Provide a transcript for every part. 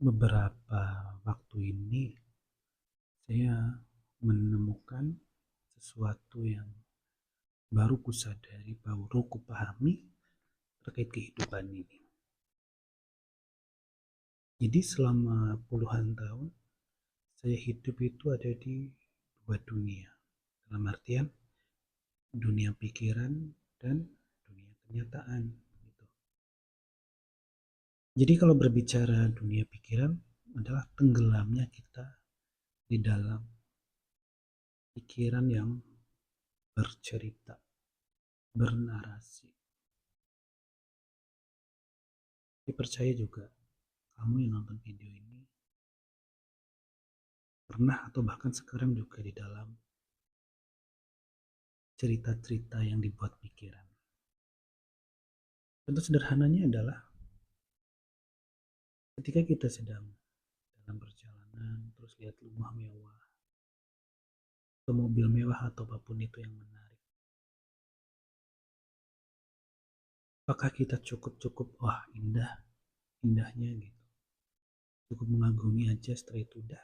Beberapa waktu ini saya menemukan sesuatu yang baru kusadari, baru kupahami terkait kehidupan ini. Jadi selama puluhan tahun saya hidup itu ada di dua dunia. Dalam artian dunia pikiran dan dunia kenyataan. Gitu. Jadi kalau berbicara dunia pikiran adalah tenggelamnya kita di dalam pikiran yang bercerita, bernarasi. Saya percaya juga kamu yang nonton video ini pernah atau bahkan sekarang juga di dalam cerita-cerita yang dibuat pikiran. Contoh sederhananya adalah ketika kita sedang dalam perjalanan terus lihat rumah mewah atau mobil mewah atau apapun itu yang menarik. Apakah kita cukup wah indahnya gitu. Cukup mengagumi aja setelah itu udah?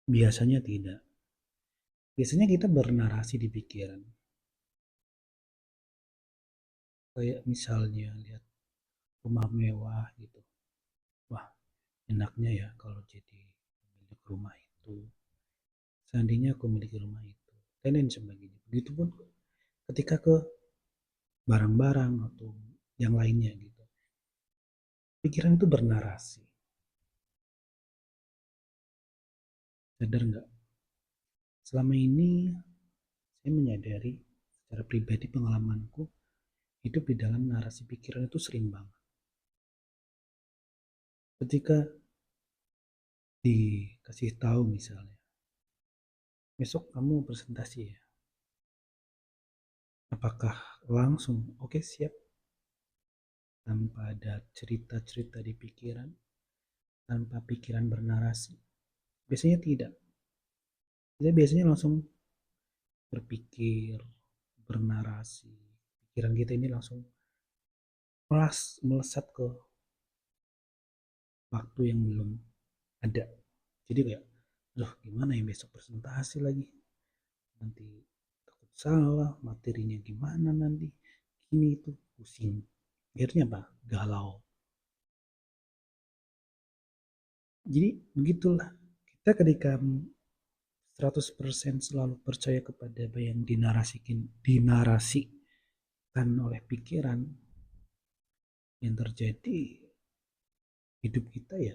Biasanya tidak. Biasanya kita bernarasi di pikiran. Kayak misalnya lihat rumah mewah gitu. Wah, enaknya ya kalau jadi pemilik rumah itu. Seandainya aku memiliki rumah itu. Dan lain sebagainya. Begitupun ketika ke barang-barang atau yang lainnya gitu. Pikiran itu bernarasi. Sadar nggak? Selama ini saya menyadari secara pribadi pengalamanku hidup di dalam narasi pikiran itu sering banget. Ketika dikasih tahu misalnya, besok kamu presentasi ya. Apakah langsung oke siap tanpa ada cerita-cerita di pikiran, tanpa pikiran bernarasi? Biasanya tidak. Kita biasanya langsung berpikir, bernarasi. Pikiran kita ini langsung melesat ke waktu yang belum ada. Jadi kayak, aduh gimana ya besok presentasi lagi. Nanti takut salah, materinya gimana nanti. Gini itu pusing. Akhirnya apa? Galau. Jadi begitulah. Kita ketika 100% selalu percaya kepada apa yang dinarasikan oleh pikiran, yang terjadi hidup kita ya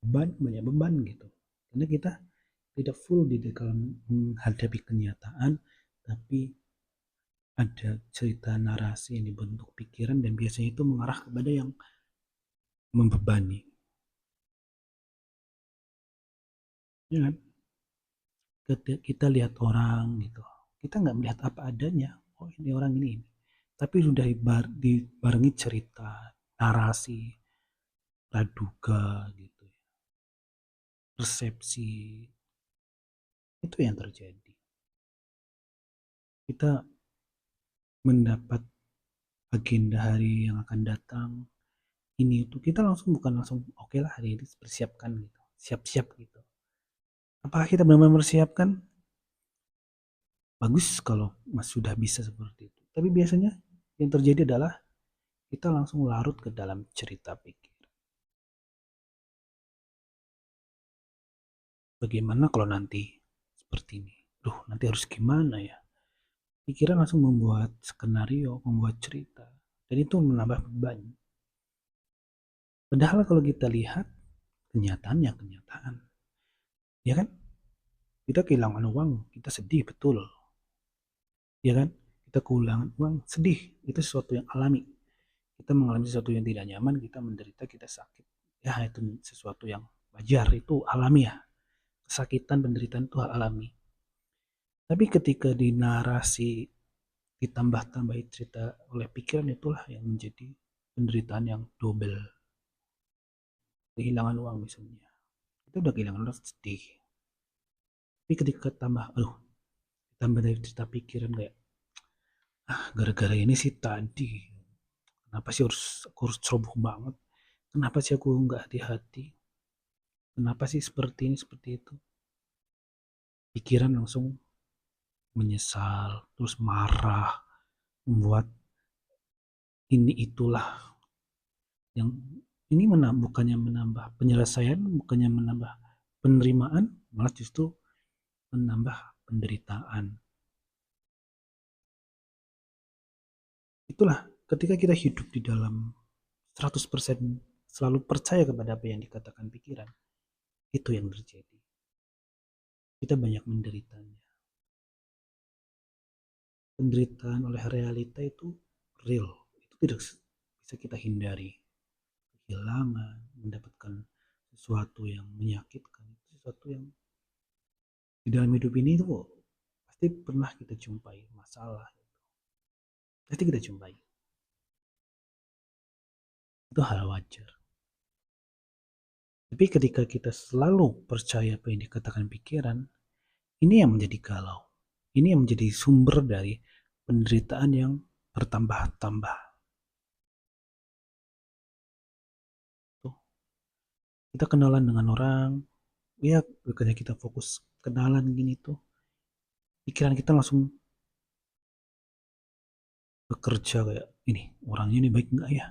banyak beban gitu. Karena kita tidak full di dalam menghadapi kenyataan, tapi ada cerita narasi yang dibentuk pikiran dan biasanya itu mengarah kepada yang membebani. Ya kan? Ketika kita lihat orang gitu, kita nggak melihat apa adanya. Oh ini orang ini. Tapi sudah dibarengi cerita, narasi, praduga gitu, persepsi. Itu yang terjadi. Kita mendapat agenda hari yang akan datang, ini itu kita bukan langsung oke lah hari ini persiapkan gitu, siap-siap gitu. Apakah kita benar-benar mempersiapkan? Bagus kalau mas sudah bisa seperti itu. Tapi biasanya yang terjadi adalah kita langsung larut ke dalam cerita pikir. Bagaimana kalau nanti seperti ini? Duh, nanti harus gimana ya? Pikiran langsung membuat skenario, membuat cerita. Dan itu menambah beban. Padahal kalau kita lihat kenyataannya kenyataan. Ya kan? Kita kehilangan uang, kita sedih betul. Ya kan? Kita kehilangan uang, sedih. Itu sesuatu yang alami. Kita mengalami sesuatu yang tidak nyaman, kita menderita, kita sakit. Ya, itu sesuatu yang wajar, itu alami ya. Kesakitan, penderitaan itu hal alami. Tapi ketika di narasi ditambah-tambahi cerita oleh pikiran, itulah yang menjadi penderitaan yang double. Kehilangan uang misalnya. Itu udah kehilangan uang sedih. Tapi ketika tambah dari cerita pikiran kayak gara-gara ini sih tadi kenapa sih harus ceroboh banget, Kenapa sih aku nggak hati-hati? Kenapa sih seperti ini, seperti itu? Pikiran langsung menyesal, terus marah, membuat ini itulah yang ini bukannya menambah penyelesaian, bukannya menambah penerimaan, malah justru menambah penderitaan. Itulah ketika kita hidup di dalam 100% selalu percaya kepada apa yang dikatakan pikiran, itu yang terjadi. Kita banyak menderitanya. Penderitaan oleh realita itu real, itu tidak bisa kita hindari. Kehilangan, mendapatkan sesuatu yang menyakitkan, sesuatu yang di dalam hidup ini itu pasti pernah kita jumpai masalah, pasti kita jumpai. Itu hal wajar. Tapi ketika kita selalu percaya apa yang dikatakan pikiran, ini yang menjadi galau. Ini yang menjadi sumber dari penderitaan yang bertambah-tambah. Tuh, kita kenalan dengan orang, ya bukannya kita fokus kenalan gini tuh, pikiran kita langsung bekerja kayak ini orangnya ini baik nggak ya,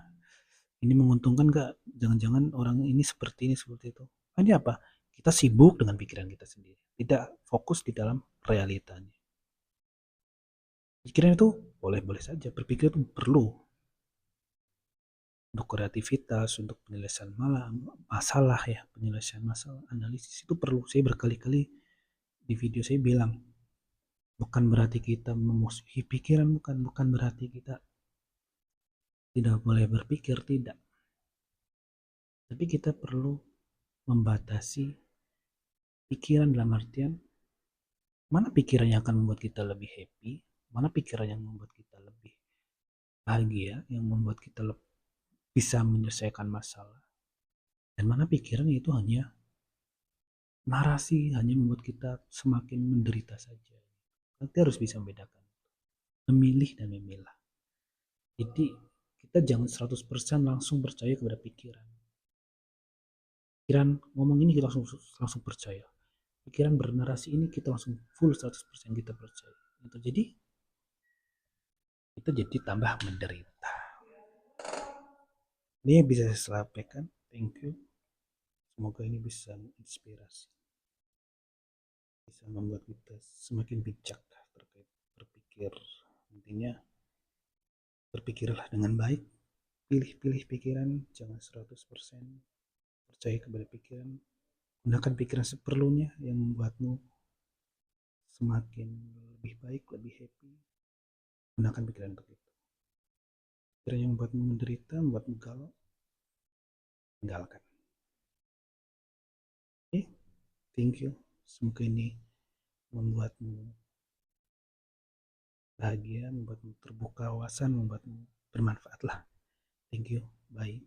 ini menguntungkan nggak, jangan-jangan orang ini seperti itu. Ini apa, kita sibuk dengan pikiran kita sendiri, tidak fokus di dalam realitanya. Pikiran itu boleh-boleh saja, berpikir itu perlu untuk kreativitas, untuk penyelesaian masalah ya, penyelesaian masalah, analisis itu perlu. Saya berkali-kali di video saya bilang, bukan berarti kita memusuhi pikiran, bukan berarti kita tidak boleh berpikir, tidak. Tapi kita perlu membatasi pikiran dalam artian mana pikiran yang akan membuat kita lebih happy, mana pikiran yang membuat kita lebih bahagia, yang membuat kita bisa menyelesaikan masalah, dan mana pikiran itu hanya narasi, hanya membuat kita semakin menderita saja. Kita harus bisa membedakan, memilih dan memilah. Jadi kita jangan 100% langsung percaya kepada pikiran. Pikiran ngomong ini kita langsung percaya. Pikiran bernarasi ini kita langsung full 100% kita percaya. Itu jadi kita jadi tambah menderita. Ini yang bisa saya sampaikan. Thank you. Semoga ini bisa menginspirasi, bisa membuat kita semakin bijak terkait berpikir. Intinya berpikirlah dengan baik, pilih-pilih pikiran, jangan 100% percaya kepada pikiran. Gunakan pikiran seperlunya yang membuatmu semakin lebih baik, lebih happy. Gunakan pikiran untuk itu. Pikiran yang membuatmu menderita, membuatmu galau, tinggalkan. Oke, thank you. Semoga ini membuatmu bahagia, membuatmu terbuka wawasan, membuatmu bermanfaat lah. Thank you. Bye.